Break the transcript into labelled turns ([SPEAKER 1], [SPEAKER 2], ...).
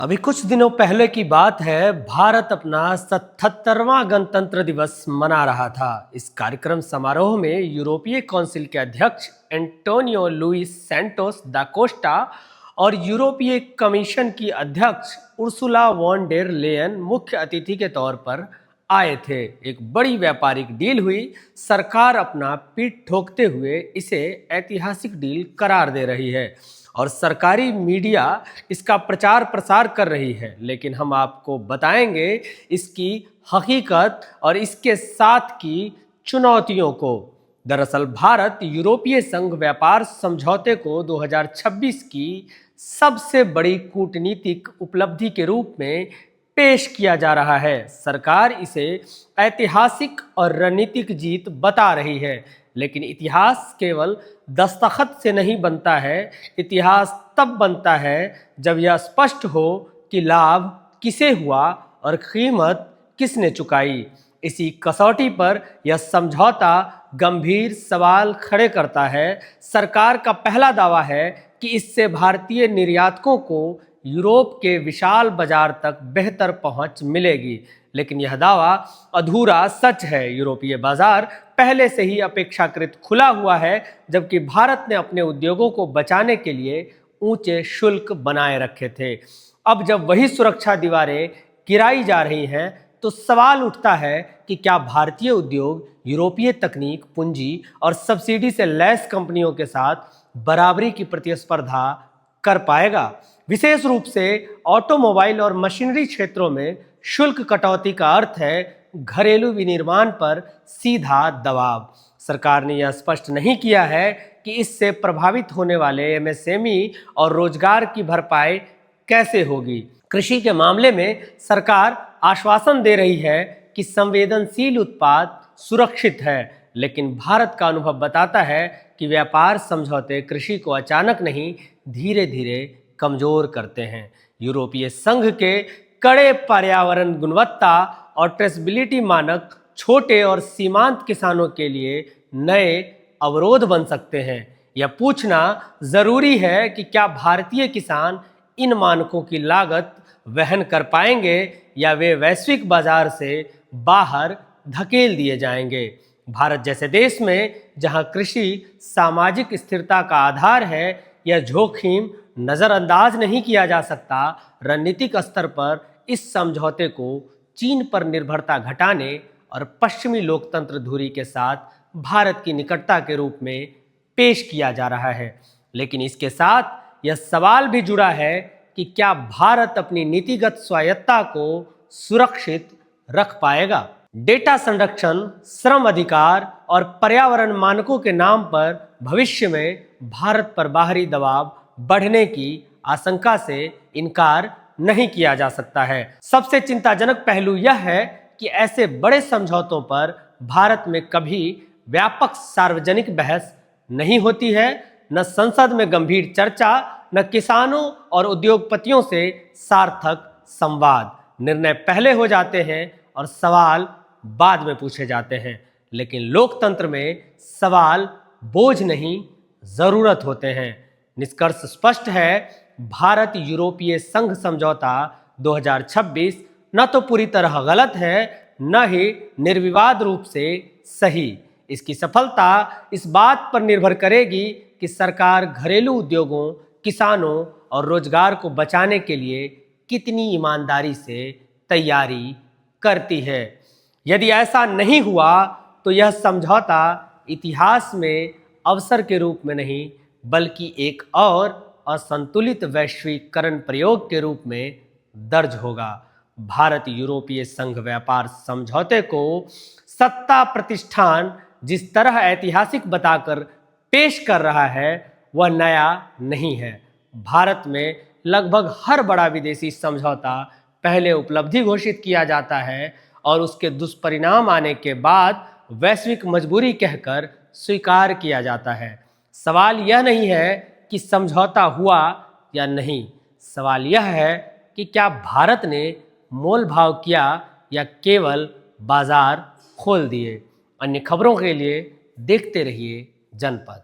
[SPEAKER 1] अभी कुछ दिनों पहले की बात है। भारत अपना 77वां गणतंत्र दिवस मना रहा था। इस कार्यक्रम समारोह में यूरोपीय काउंसिल के अध्यक्ष एंटोनियो लुइस सैंटोस दा कोस्टा और यूरोपीय कमीशन की अध्यक्ष उर्सुला वॉन डेर लेयन मुख्य अतिथि के तौर पर आए थे। एक बड़ी व्यापारिक डील हुई। सरकार अपना पीठ ठोकते हुए इसे ऐतिहासिक डील करार दे रही है और सरकारी मीडिया इसका प्रचार प्रसार कर रही है। लेकिन हम आपको बताएंगे इसकी हकीकत और इसके साथ की चुनौतियों को। दरअसल भारत यूरोपीय संघ व्यापार समझौते को 2026 की सबसे बड़ी कूटनीतिक उपलब्धि के रूप में पेश किया जा रहा है। सरकार इसे ऐतिहासिक और रणनीतिक जीत बता रही है, लेकिन इतिहास केवल दस्तखत से नहीं बनता है। इतिहास तब बनता है जब यह स्पष्ट हो कि लाभ किसे हुआ और कीमत किसने चुकाई। इसी कसौटी पर यह समझौता गंभीर सवाल खड़े करता है। सरकार का पहला दावा है कि इससे भारतीय निर्यातकों को यूरोप के विशाल बाजार तक बेहतर पहुंच मिलेगी, लेकिन यह दावा अधूरा सच है। यूरोपीय बाजार पहले से ही अपेक्षाकृत खुला हुआ है, जबकि भारत ने अपने उद्योगों को बचाने के लिए ऊंचे शुल्क बनाए रखे थे। अब जब वही सुरक्षा दीवारें गिराई जा रही हैं, तो सवाल उठता है कि क्या भारतीय उद्योग यूरोपीय तकनीक, पूंजी और सब्सिडी से लैस कंपनियों के साथ बराबरी की प्रतिस्पर्धा कर पाएगा। विशेष रूप से ऑटोमोबाइल और मशीनरी क्षेत्रों में शुल्क कटौती का अर्थ है घरेलू विनिर्माण पर सीधा दबाव। सरकार ने यह स्पष्ट नहीं किया है कि इससे प्रभावित होने वाले एमएसएमई और रोजगार की भरपाई कैसे होगी। कृषि के मामले में सरकार आश्वासन दे रही है कि संवेदनशील उत्पाद सुरक्षित है, लेकिन भारत का अनुभव बताता है कि व्यापार समझौते कृषि को अचानक नहीं, धीरे धीरे कमजोर करते हैं। यूरोपीय संघ के कड़े पर्यावरण गुणवत्ता और ट्रेसेबिलिटी मानक छोटे और सीमांत किसानों के लिए नए अवरोध बन सकते हैं। यह पूछना जरूरी है कि क्या भारतीय किसान इन मानकों की लागत वहन कर पाएंगे या वे वैश्विक बाजार से बाहर धकेल दिए जाएंगे। भारत जैसे देश में जहां कृषि सामाजिक स्थिरता का आधार है, यह जोखिम नजरअंदाज नहीं किया जा सकता। रणनीतिक स्तर पर इस समझौते को चीन पर निर्भरता घटाने और पश्चिमी लोकतंत्र धुरी के साथ भारत की निकटता के रूप में पेश किया जा रहा है। लेकिन इसके साथ यह सवाल भी जुड़ा है कि क्या भारत अपनी नीतिगत स्वायत्तता को सुरक्षित रख पाएगा। डेटा संरक्षण, श्रम अधिकार और पर्यावरण मानकों के नाम पर भविष्य में भारत पर बाहरी दबाव बढ़ने की आशंका से इनकार नहीं किया जा सकता है। सबसे चिंताजनक पहलू यह है कि ऐसे बड़े समझौतों पर भारत में कभी व्यापक सार्वजनिक बहस नहीं होती है, न संसद में गंभीर चर्चा, न किसानों और उद्योगपतियों से सार्थक संवाद। निर्णय पहले हो जाते हैं और सवाल बाद में पूछे जाते हैं। लेकिन लोकतंत्र में सवाल बोझ नहीं, जरूरत होते हैं। निष्कर्ष स्पष्ट है, भारत यूरोपीय संघ समझौता 2026 न तो पूरी तरह गलत है, न ही निर्विवाद रूप से सही। इसकी सफलता इस बात पर निर्भर करेगी कि सरकार घरेलू उद्योगों, किसानों और रोजगार को बचाने के लिए कितनी ईमानदारी से तैयारी करती है। यदि ऐसा नहीं हुआ तो यह समझौता इतिहास में अवसर के रूप में नहीं, बल्कि एक और असंतुलित वैश्वीकरण प्रयोग के रूप में दर्ज होगा। भारत यूरोपीय संघ व्यापार समझौते को सत्ता प्रतिष्ठान जिस तरह ऐतिहासिक बताकर पेश कर रहा है, वह नया नहीं है। भारत में लगभग हर बड़ा विदेशी समझौता पहले उपलब्धि घोषित किया जाता है और उसके दुष्परिणाम आने के बाद वैश्विक मजबूरी कहकर स्वीकार किया जाता है। सवाल यह नहीं है कि समझौता हुआ या नहीं, सवाल यह है कि क्या भारत ने मोल भाव किया या केवल बाजार खोल दिए। अन्य खबरों के लिए देखते रहिए जनपद।